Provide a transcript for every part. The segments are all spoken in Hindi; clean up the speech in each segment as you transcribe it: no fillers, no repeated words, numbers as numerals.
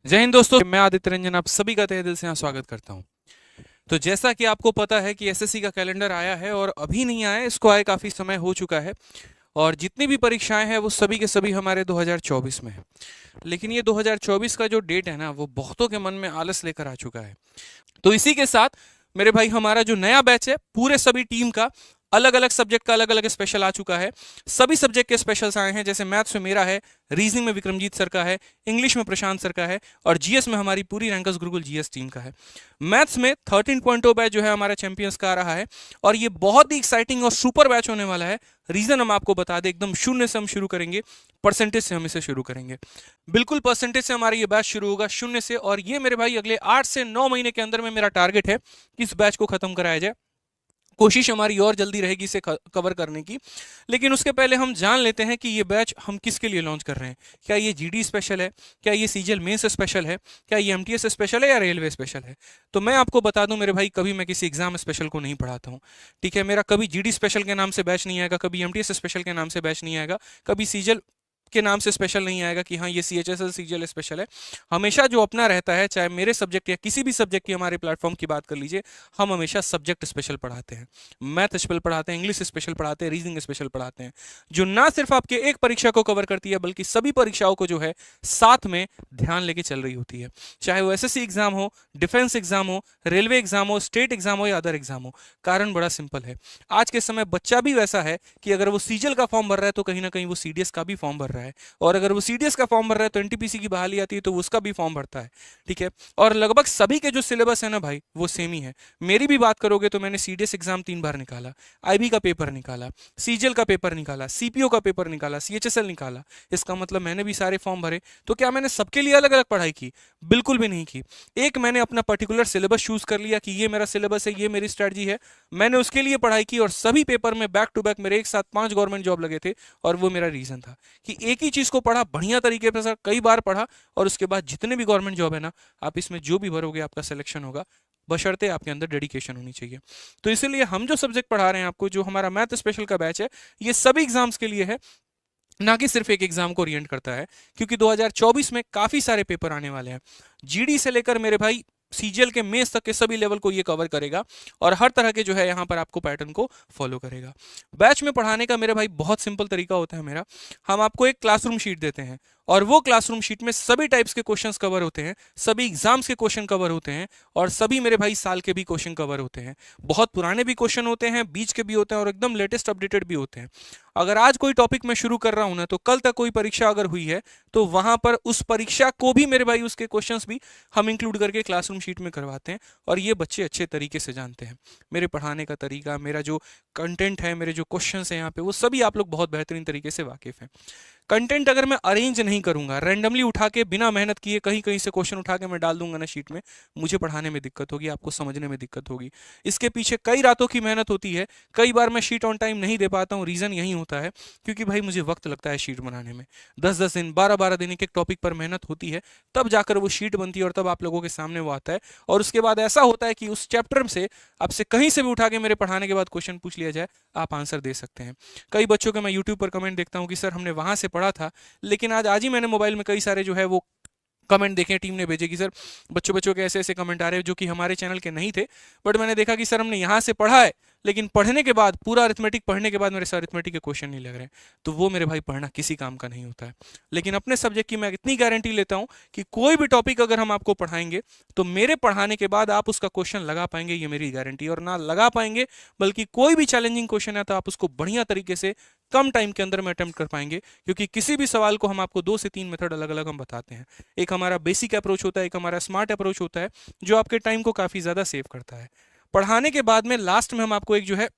जय हिंद दोस्तों, मैं आदित्य रंजन आप सभी का तहे दिल से यहाँ स्वागत करता हूँ। तो जैसा कि आपको पता है कि एसएससी का कैलेंडर आया है और अभी नहीं आया है, इसको आए काफ़ी समय हो चुका है। और जितनी भी परीक्षाएं हैं वो सभी के सभी हमारे 2024 में है। लेकिन ये 2024 का जो डेट है ना, वो बहुतों के मन में आलस लेकर आ चुका है। तो इसी के साथ मेरे भाई हमारा जो नया बैच है पूरे सभी टीम का अलग अलग सब्जेक्ट का अलग अलग स्पेशल आ चुका है। सभी सब्जेक्ट के स्पेशल्स आए हैं, जैसे मैथ्स में मेरा है, रीजनिंग में विक्रमजीत सर का है, इंग्लिश में प्रशांत सर का है और जीएस में हमारी पूरी रैंकर्स गुरुकुल जीएस टीम का है। मैथ्स में 13.0 बैच जो है हमारा चैंपियंस का आ रहा है और ये बहुत ही एक्साइटिंग और सुपर बैच होने वाला है। रीजन हम आपको बता दें, एकदम शून्य से हम शुरू करेंगे, परसेंटेज से हम इसे शुरू करेंगे। बिल्कुल परसेंटेज से हमारा ये बैच शुरू होगा, शून्य से। और ये मेरे भाई अगले 8 से 9 महीने के अंदर में मेरा टारगेट है कि इस बैच को खत्म कराया जाए। कोशिश हमारी और जल्दी रहेगी इसे कवर करने की। लेकिन उसके पहले हम जान लेते हैं कि ये बैच हम किसके लिए लॉन्च कर रहे हैं। क्या ये जीडी स्पेशल है, क्या ये सीजीएल मेंस स्पेशल है, क्या ये एमटीएस स्पेशल है या रेलवे स्पेशल है। तो मैं आपको बता दूं मेरे भाई, कभी मैं किसी एग्जाम स्पेशल को नहीं पढ़ाता हूं। ठीक है, मेरा कभी जीडी स्पेशल के नाम से बैच नहीं आएगा, कभी एमटीएस स्पेशल के नाम से बैच नहीं आएगा, कभी सीजीएल के नाम से स्पेशल नहीं आएगा कि हाँ ये सीएचएसएल सीजीएल स्पेशल है। हमेशा जो अपना रहता है, चाहे मेरे सब्जेक्ट या किसी भी सब्जेक्ट की हमारे प्लेटफॉर्म की बात कर लीजिए, हम हमेशा सब्जेक्ट स्पेशल पढ़ाते हैं। मैथ स्पेशल पढ़ाते हैं, इंग्लिश स्पेशल पढ़ाते हैं, रीजनिंग स्पेशल पढ़ाते हैं, जो ना सिर्फ आपके एक परीक्षा को कवर करती है बल्कि सभी परीक्षाओं को जो है साथ में ध्यान लेके चल रही होती है। चाहे वो एसएससी एग्जाम हो, डिफेंस एग्जाम हो, रेलवे एग्जाम हो, स्टेट एग्जाम हो या अदर एग्जाम हो। कारण बड़ा सिंपल है, आज के समय बच्चा भी वैसा है कि अगर वो सीजीएल का फॉर्म भर रहा है तो कहीं ना कहीं वो सीडीएस का भी फॉर्म भर रहा है, और अगर वो सीडीएस का फॉर्म भर रहा है तो एनटीपीसी की बहाली आती है तो उसका भी फॉर्म भरता है। ठीक है, और लगभग सभी के जो सिलेबस है ना भाई, वो सेम ही है। मेरी भी बात करोगे तो मैंने सीडीएस एग्जाम 3 बार निकाला, आईबी का पेपर निकाला, सीजीएल का पेपर निकाला, सीपीओ का पेपर निकाला, सीएचएसएल निकाला। इसका मतलब मैंने भी सारे फॉर्म भरे। तो क्या मैंने सबके लिए अलग अलग पढ़ाई की? बिल्कुल भी नहीं की। एक मैंने अपना पर्टिकुलर सिलेबस चूज कर लिया कि ये मेरा सिलेबस है, ये मेरी स्ट्रेटजी है, मैंने उसके लिए पढ़ाई की और सभी पेपर में बैक टू बैक मेरे एक साथ 5 गवर्नमेंट जॉब लगे थे। और वो मेरा रीजन था कि एक ही चीज को पढ़ा बढ़िया तरीके से, सर कई बार पढ़ा, और उसके बाद जितने भी गवर्नमेंट जॉब है ना, आप इसमें जो भी भरोगे आपका सिलेक्शन होगा, बशर्ते आपके अंदर डेडिकेशन होनी चाहिए। तो इसीलिए हम जो सब्जेक्ट पढ़ा रहे हैं आपको, जो हमारा मैथ स्पेशल का बैच है, ये सभी एग्जाम्स के लिए है, ना कि सिर्फ एक एग्जाम को ओरिएंट करता है। क्योंकि 2024 में काफी सारे पेपर आने वाले हैं। जीडी से लेकर मेरे भाई सीजीएल के मेंस तक के सभी लेवल को ये कवर करेगा और हर तरह के जो है यहाँ पर आपको पैटर्न को फॉलो करेगा। बैच में पढ़ाने का मेरे भाई बहुत सिंपल तरीका होता है मेरा। हम आपको एक क्लासरूम शीट देते हैं और वो क्लासरूम शीट में सभी टाइप्स के क्वेश्चंस कवर होते हैं, सभी एग्जाम्स के क्वेश्चन कवर होते हैं और सभी मेरे भाई साल के भी क्वेश्चन कवर होते हैं। बहुत पुराने भी क्वेश्चन होते हैं, बीच के भी होते हैं और एकदम लेटेस्ट अपडेटेड भी होते हैं। अगर आज कोई टॉपिक मैं शुरू कर रहा हूं ना, तो कल तक कोई परीक्षा अगर हुई है तो वहां पर उस परीक्षा को भी मेरे भाई उसके क्वेश्चंस भी हम इंक्लूड करके क्लासरूम शीट में करवाते हैं। और ये बच्चे अच्छे तरीके से जानते हैं मेरे पढ़ाने का तरीका, मेरा जो कंटेंट है, मेरे जो क्वेश्चंस हैं यहाँ पे, वो सभी आप लोग बहुत बेहतरीन तरीके से वाकिफ हैं। कंटेंट अगर मैं अरेंज नहीं करूंगा, रैंडमली उठा के बिना मेहनत किए कहीं कहीं से क्वेश्चन उठा के मैं डाल दूंगा ना शीट में, मुझे पढ़ाने में दिक्कत होगी, आपको समझने में दिक्कत होगी। इसके पीछे कई रातों की मेहनत होती है। कई बार मैं शीट ऑन टाइम नहीं दे पाता हूँ, रीजन यही होता है क्योंकि भाई मुझे वक्त लगता है शीट बनाने में। 10-10 दिन, 12-12 दिन एक एक टॉपिक पर मेहनत होती है, तब जाकर वो शीट बनती है और तब आप लोगों के सामने वो आता है। और उसके बाद ऐसा होता है कि उस चैप्टर से आपसे कहीं से भी उठा के मेरे पढ़ाने के बाद क्वेश्चन पूछ लिया जाए, आप आंसर दे सकते हैं। कई बच्चों के मैं यूट्यूब पर कमेंट देखता हूँ कि सर हमने वहां से पढ़ा था, लेकिन आज आज ही मैंने मोबाइल में कई सारे जो है वो कमेंट देखे, टीम ने भेजे कि सर बच्चों बच्चों के ऐसे ऐसे कमेंट आ रहे हैं जो कि हमारे चैनल के नहीं थे, बट मैंने देखा कि सर हमने यहाँ से पढ़ा है, लेकिन पढ़ने के बाद पूरा अरिथमेटिक पढ़ने के बाद मेरे से अरिथमेटिक के क्वेश्चन नहीं लग रहे हैं। तो वो मेरे भाई पढ़ना किसी काम का नहीं होता है। लेकिन अपने सब्जेक्ट की मैं इतनी गारंटी लेता हूँ कि कोई भी टॉपिक अगर हम आपको पढ़ाएंगे तो मेरे पढ़ाने के बाद आप उसका क्वेश्चन लगा पाएंगे, ये मेरी गारंटी। और ना लगा पाएंगे, बल्कि कोई भी चैलेंजिंग क्वेश्चन है तो आप उसको बढ़िया तरीके से कम टाइम के अंदर में अटेम्प्ट कर पाएंगे। क्योंकि किसी भी सवाल को हम आपको 2 से 3 मेथड अलग अलग हम बताते हैं। एक हमारा बेसिक अप्रोच होता है, एक हमारा स्मार्ट अप्रोच होता है, जो आपके टाइम को काफी ज्यादा सेव करता है। पढ़ाने के बाद में लास्ट में हम आपको एक जो है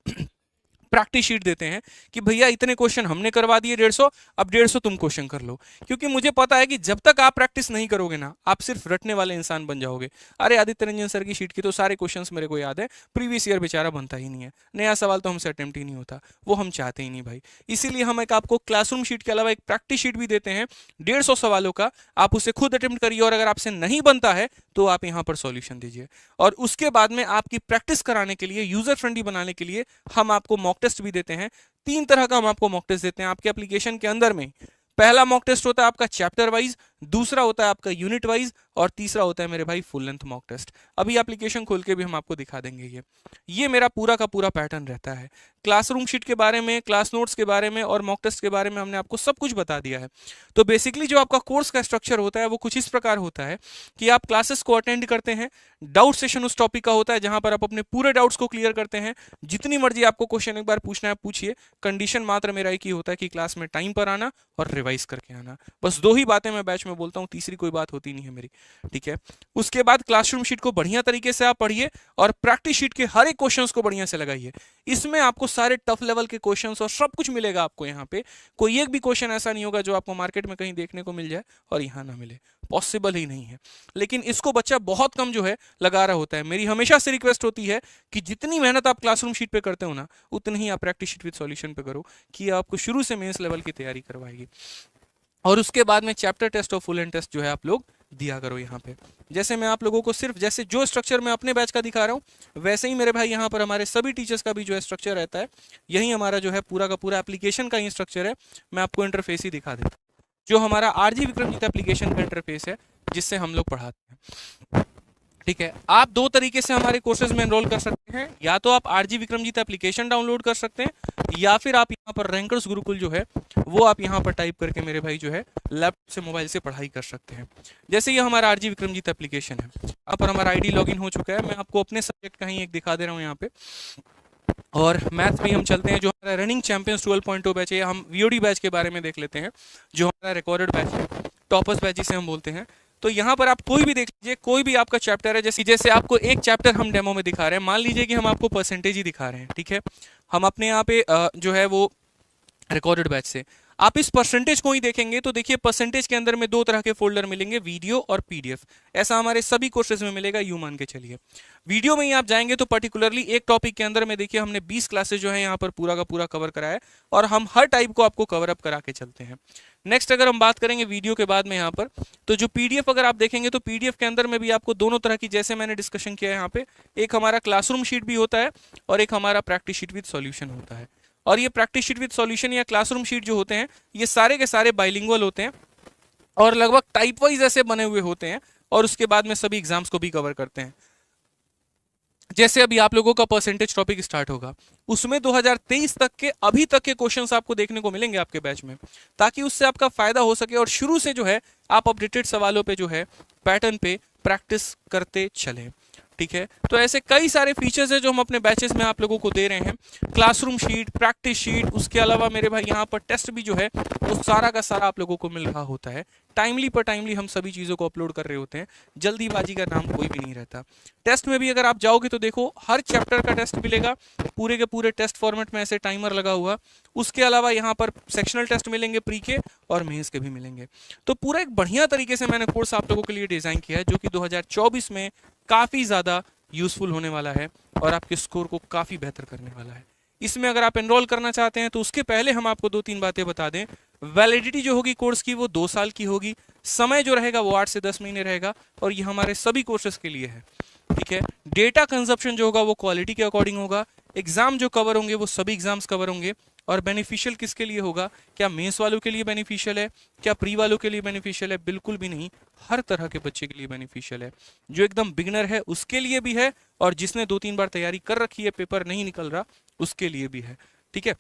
प्रैक्टिस शीट देते हैं कि भैया इतने क्वेश्चन हमने करवा दिए 150, अब 150 तुम क्वेश्चन कर लो। क्योंकि मुझे पता है कि जब तक आप प्रैक्टिस नहीं करोगे ना, आप सिर्फ रटने वाले इंसान बन जाओगे। अरे आदित्य रंजन सर की शीट की तो सारे क्वेश्चंस मेरे को याद है, प्रीवियस ईयर बेचारा बनता ही नहीं है, नया सवाल तो हमसे अटेम्प्ट ही नहीं होता, वो हम चाहते ही नहीं भाई। इसीलिए हम एक आपको क्लासरूम शीट के अलावा एक प्रैक्टिस शीट भी देते हैं 150 सवालों का। आप उसे खुद अटेम्प्ट करिए और अगर आपसे नहीं बनता है तो आप यहाँ पर सॉल्यूशन दीजिए। और उसके बाद में आपकी प्रैक्टिस कराने के लिए, यूजर फ्रेंडली बनाने के लिए हम आपको मॉक टेस्ट भी देते हैं। 3 तरह का हम आपको मॉक टेस्ट देते हैं आपके एप्लीकेशन के अंदर में। पहला मॉक टेस्ट होता है आपका चैप्टर वाइज, दूसरा होता है आपका यूनिट वाइज, और तीसरा होता है मेरे भाई फुल लेंथ मॉक टेस्ट। अभी एप्लीकेशन खोल के भी हम आपको दिखा देंगे। ये मेरा पूरा का पूरा पैटर्न रहता है। क्लासरूम शीट के बारे में, क्लास नोट्स के बारे में और मॉक टेस्ट के बारे में हमने आपको सब कुछ बता दिया है। तो बेसिकली जो आपका कोर्स का स्ट्रक्चर होता है वो कुछ इस प्रकार होता है कि आप क्लासेस को अटेंड करते हैं, डाउट सेशन उस टॉपिक का होता है जहां पर आप अपने पूरे डाउट्स को क्लियर करते हैं। जितनी मर्जी आपको क्वेश्चन एक बार पूछना है पूछिए, कंडीशन मात्र मेरा एक ही होता है कि क्लास में टाइम पर आना और रिवाइज करके आना। बस दो ही बातें मैं बैच में बोलता हूँ, तीसरी कोई बात होती नहीं है मेरी, ठीक है। उसके बाद क्लासरूम शीट को बढ़िया तरीके से आप पढ़िए और प्रैक्टिस शीट के हर एक क्वेश्चंस को बढ़िया से लगाइए। इसमें आपको सारे टफ लेवल के क्वेश्चंस और सब कुछ मिलेगा आपको यहाँ पे। कोई एक भी क्वेश्चन ऐसा नहीं होगा जो आपको मार्केट में कहीं देखने को मिल जाए और यहाँ ना मिले, पॉसिबल ही नहीं है। लेकिन इसको बच्चा बहुत कम जो है लगा रहा होता है। मेरी हमेशा से रिक्वेस्ट होती है कि जितनी मेहनत आप क्लासरूम शीट पे करते हो ना, उतनी ही आप प्रैक्टिस शीट विद सॉल्यूशन पे करो, कि आपको शुरू से मेंस लेवल की तैयारी करवाएगी। और उसके बाद में चैप्टर टेस्ट और फुल एंड टेस्ट जो है आप लोग दिया करो यहाँ पे। जैसे मैं आप लोगों को सिर्फ जैसे जो स्ट्रक्चर मैं अपने बैच का दिखा रहा हूँ, वैसे ही मेरे भाई यहाँ पर हमारे सभी टीचर्स का भी जो है स्ट्रक्चर रहता है। यही हमारा जो है पूरा का पूरा एप्लीकेशन का ही स्ट्रक्चर है। मैं आपको इंटरफेस ही दिखा देता हूँ, जो हमारा आरजी विक्रमजीत एप्लीकेशन का इंटरफेस है जिससे हम लोग पढ़ाते हैं, ठीक है। आप दो तरीके से हमारे कोर्सेज में एनरोल कर सकते हैं, या तो आप आरजी विक्रमजीत एप्लीकेशन डाउनलोड कर सकते हैं, या फिर आप यहाँ पर रैंकर्स गुरुकुल जो है वो आप यहाँ पर टाइप करके मेरे भाई जो है लैपटॉप से मोबाइल से पढ़ाई कर सकते हैं। जैसे ये हमारा आरजी विक्रमजीत एप्लीकेशन है, यहाँ पर हमारा आईडी लॉगिन हो चुका है। मैं आपको अपने सब्जेक्ट का ही एक दिखा दे रहा हूँ यहाँ पे। और मैथ में हम चलते हैं, जो हमारा रनिंग चैंपियंस 12.0 बैच है, हम वीओडी बैच के बारे में देख लेते हैं, जो हमारा रिकॉर्डेड बैच है, टॉपर्स बैच जिसे हम बोलते हैं। तो यहाँ पर आप कोई भी देख लीजिए, कोई भी आपका चैप्टर है, जैसे आपको एक चैप्टर हम डेमो में दिखा रहे हैं, मान लीजिए कि हम आपको परसेंटेज ही दिखा रहे हैं, ठीक है। हम अपने यहाँ पे जो है वो रिकॉर्डेड बैच से आप इस परसेंटेज को ही देखेंगे तो देखिए परसेंटेज के अंदर में दो तरह के फोल्डर मिलेंगे, वीडियो और पीडीएफ। ऐसा हमारे सभी कोर्सेज में मिलेगा, यूं मान के चलिए। वीडियो में ही आप जाएंगे तो पर्टिकुलरली एक टॉपिक के अंदर में देखिए हमने 20 क्लासेज जो है यहाँ पर पूरा का पूरा कवर कराया है, और हम हर टाइप को आपको कवर अप करा के चलते हैं। नेक्स्ट अगर हम बात करेंगे वीडियो के बाद में यहाँ पर, तो जो पीडीएफ अगर आप देखेंगे तो पीडीएफ के अंदर में भी आपको दोनों तरह की, जैसे मैंने डिस्कशन किया है यहाँ पे, एक हमारा क्लासरूम शीट भी होता है और एक हमारा प्रैक्टिस शीट विद सॉल्यूशन होता है। और ये प्रैक्टिस शीट विद सॉल्यूशन या क्लासरूम शीट जो होते हैं, ये सारे के सारे बाइलिंगुअल होते हैं और लगभग टाइप वाइज ऐसे बने हुए होते हैं, और उसके बाद में सभी एग्जाम्स को भी कवर करते हैं। जैसे अभी आप लोगों का परसेंटेज टॉपिक स्टार्ट होगा, उसमें 2023 तक के अभी तक के क्वेश्चंस आपको देखने को मिलेंगे आपके बैच में, ताकि उससे आपका फायदा हो सके और शुरू से जो है आप अपडेटेड सवालों पे जो है पैटर्न पे प्रैक्टिस करते चलें, ठीक है। तो ऐसे कई सारे फीचर्स है जो हम अपने बैचेस में आप लोगों को दे रहे हैं, क्लासरूम शीट, प्रैक्टिस शीट, उसके अलावा मेरे भाई यहाँ पर टेस्ट भी जो है वो सारा का सारा आप लोगों को मिल रहा होता है। टाइमली पर टाइमली हम सभी चीज़ों को अपलोड कर रहे होते हैं, जल्दीबाजी का नाम कोई भी नहीं रहता। टेस्ट में भी अगर आप जाओगे तो देखो हर चैप्टर का टेस्ट मिलेगा, पूरे के पूरे टेस्ट फॉर्मेट में ऐसे टाइमर लगा हुआ। उसके अलावा यहाँ पर सेक्शनल टेस्ट मिलेंगे, प्री के और मेंस के भी मिलेंगे। तो पूरा एक बढ़िया तरीके से मैंने कोर्स आप लोगों के लिए डिजाइन किया है, जो कि 2024 में काफ़ी ज़्यादा यूजफुल होने वाला है और आपके स्कोर को काफ़ी बेहतर करने वाला है। इसमें अगर आप एनरोल करना चाहते हैं तो उसके पहले हम आपको 2-3 बातें बता दें। वैलिडिटी जो होगी कोर्स की वो 2 साल की होगी, समय जो रहेगा वो 8 से 10 महीने रहेगा, और ये हमारे सभी कोर्सेज के लिए है, ठीक है। डेटा कंजप्शन जो होगा वो क्वालिटी के अकॉर्डिंग होगा। एग्जाम जो कवर होंगे वो सभी एग्जाम्स कवर होंगे। और बेनिफिशियल किसके लिए होगा? क्या मेंस वालों के लिए बेनिफिशियल है, क्या प्री वालों के लिए बेनिफिशियल है? बिल्कुल भी नहीं, हर तरह के बच्चे के लिए बेनिफिशियल है। जो एकदम बिगिनर है उसके लिए भी है, और जिसने 2-3 बार तैयारी कर रखी है, पेपर नहीं निकल रहा, उसके लिए भी है, ठीक है।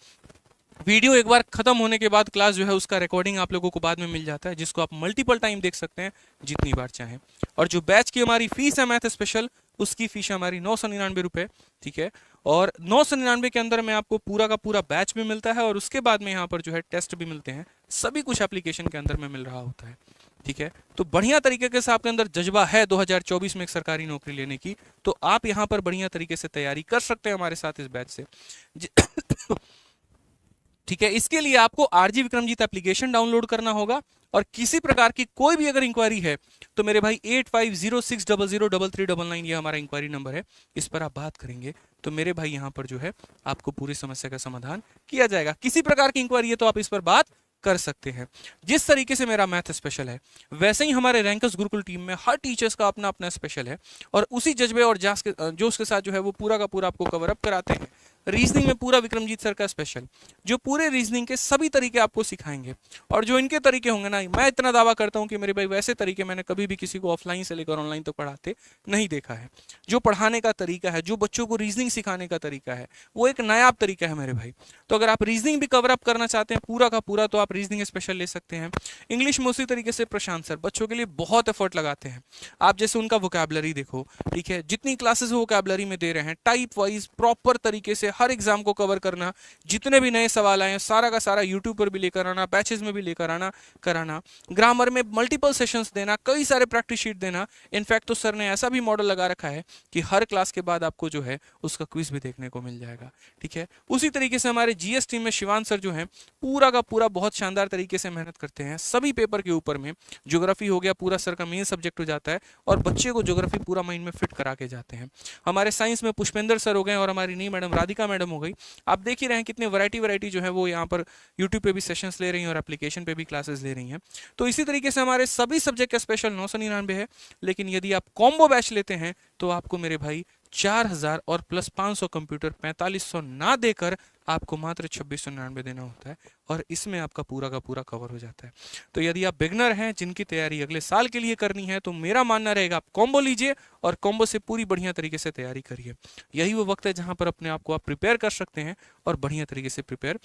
वीडियो एक बार खत्म होने के बाद क्लास जो है उसका रिकॉर्डिंग आप लोगों को बाद में मिल जाता है, जिसको आप मल्टीपल टाइम देख सकते हैं जितनी बार चाहें। और जो बैच की हमारी फीस है मैथ स्पेशल, उसकी फीस है हमारी 999 रुपये, ठीक है। और 999 के अंदर में आपको पूरा का पूरा बैच भी मिलता है, और उसके बाद में यहाँ पर जो है टेस्ट भी मिलते हैं। सभी कुछ एप्लीकेशन के अंदर में मिल रहा होता है, ठीक है। तो बढ़िया तरीके से आपके अंदर जज्बा है 2024 में एक सरकारी नौकरी लेने की, तो आप यहाँ पर बढ़िया तरीके से तैयारी कर सकते हैं हमारे साथ इस बैच से, ठीक है। इसके लिए आपको आरजी विक्रमजीत एप्लीकेशन डाउनलोड करना होगा, और किसी प्रकार की कोई भी अगर इंक्वायरी है तो मेरे भाई 8506003399 ये हमारा इंक्वायरी नंबर है, इस पर आप बात करेंगे तो मेरे भाई यहाँ पर जो है आपको पूरी समस्या का समाधान किया जाएगा। किसी प्रकार की इंक्वायरी है तो आप इस पर बात कर सकते हैं। जिस तरीके से मेरा मैथ स्पेशल है, वैसे ही हमारे रैंकर्स गुरुकुल टीम में हर टीचर्स का अपना अपना स्पेशल है, और उसी जज्बे और जोश के साथ जो है वो पूरा का पूरा आपको कवर अप कराते हैं। रीजनिंग में पूरा विक्रमजीत सर का स्पेशल, जो पूरे रीजनिंग के सभी तरीके आपको सिखाएंगे। और जो इनके तरीके होंगे ना, मैं इतना दावा करता हूं कि मेरे भाई वैसे तरीके मैंने कभी भी किसी को ऑफलाइन से लेकर ऑनलाइन तक पढ़ाते नहीं देखा है। जो पढ़ाने का तरीका है, जो बच्चों को रीजनिंग सिखाने का तरीका है, वो एक नायाब तरीका है मेरे भाई। तो अगर आप रीजनिंग भी कवर अप करना चाहते हैं पूरा का पूरा, तो आप रीजनिंग स्पेशल ले सकते हैं। इंग्लिश में उसी तरीके से प्रशांत सर बच्चों के लिए बहुत एफर्ट लगाते हैं। आप जैसे उनका वोकैबुलरी देखो, ठीक है, जितनी क्लासेस वो वोकैबुलरी में दे रहे हैं, टाइप वाइज प्रॉपर तरीके से हर एग्जाम को कवर करना, जितने भी नए सवाल आए सारा का सारा यूट्यूब पर भी लेकर आना, बैचेस में भी लेकर आना, कराना, ग्रामर में मल्टीपल सेशंस देना, कई सारे प्रैक्टिस शीट देना। इनफैक्ट तो सर ने ऐसा भी मॉडल लगा रखा है कि हर क्लास के बाद आपको जो है उसका क्विज भी देखने को मिल जाएगा, ठीक है। उसी तरीके से हमारे जीएस टीम में शिवान सर जो है पूरा का पूरा बहुत शानदार तरीके से मेहनत करते हैं सभी पेपर के ऊपर में। ज्योग्राफी हो गया, पूरा सर का मेन सब्जेक्ट हो जाता है और बच्चे को ज्योग्राफी पूरा माइंड में फिट करा के जाते हैं। हमारे साइंस में पुष्पेंद्र सर हो गए और हमारी नई मैडम राधिका मैडम हो गई। आप देख ही रहे हैं कितने वैरायटी जो है वो यहाँ पर यूट्यूब पे भी सेशंस ले रही हैं और एप्लीकेशन पे भी क्लासेस ले रही हैं। तो इसी तरीके से हमारे सभी सब्जेक्ट का स्पेशल 999 है। लेकिन यदि आप कॉम्बो बैच लेते हैं तो आपको मेरे भाई 4000 और प्लस 500 कंप्यूटर 4500 ना देकर आपको मात्र 2699 देना होता है और इसमें आपका पूरा का पूरा कवर हो जाता है। तो यदि आप बिगनर हैं जिनकी तैयारी अगले साल के लिए करनी है, तो मेरा मानना रहेगा आप कॉम्बो लीजिए और कॉम्बो से पूरी बढ़िया तरीके से तैयारी करिए। यही वो वक्त है जहां पर अपने आप को आप प्रिपेयर कर सकते हैं और बढ़िया तरीके से प्रिपेयर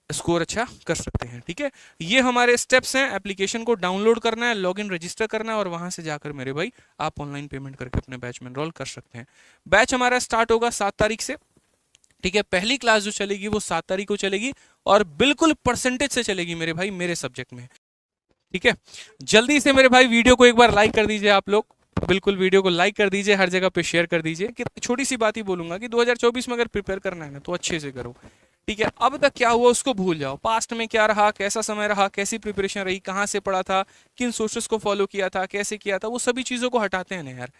स्कोर अच्छा कर सकते हैं, ठीक है। ये हमारे स्टेप्स हैं। एप्लीकेशन को डाउनलोड करना है, लॉगिन रजिस्टर करना है और वहां से जाकर मेरे भाई आप ऑनलाइन पेमेंट करके अपने बैच में एनरोल कर सकते हैं। बैच हमारा स्टार्ट होगा 7 तारीख से, ठीक है। पहली क्लास जो चलेगी वो 7 तारीख को चलेगी और बिल्कुल परसेंटेज से चलेगी मेरे भाई मेरे सब्जेक्ट में, ठीक है। जल्दी से मेरे भाई वीडियो को एक बार लाइक कर दीजिए आप लोग, बिल्कुल वीडियो को लाइक कर दीजिए, हर जगह पे शेयर कर दीजिए। कि छोटी सी बात ही बोलूंगा कि 2024 में अगर प्रिपेयर करना है ना तो अच्छे से करो, ठीक है। अब तक क्या हुआ उसको भूल जाओ, पास्ट में क्या रहा, कैसा समय रहा, कैसी प्रिपरेशन रही, कहाँ से पढ़ा था, किन सोर्सेस को फॉलो किया था, कैसे किया था, वो सभी चीज़ों को हटाते हैं ना यार।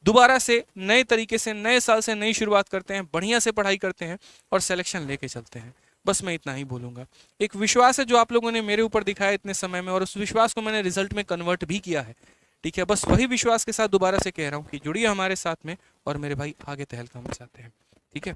दोबारा से नए तरीके से नए साल से नई शुरुआत करते हैं, बढ़िया से पढ़ाई करते हैं और सिलेक्शन लेके चलते हैं। बस मैं इतना ही बोलूंगा। एक विश्वास है जो आप लोगों ने मेरे ऊपर दिखाया इतने समय में और उस विश्वास को मैंने रिजल्ट में कन्वर्ट भी किया है, ठीक है। बस वही विश्वास के साथ दोबारा से कह रहा हूँ कि जुड़िए हमारे साथ में और मेरे भाई आगे तहलका मचाते हैं, ठीक है।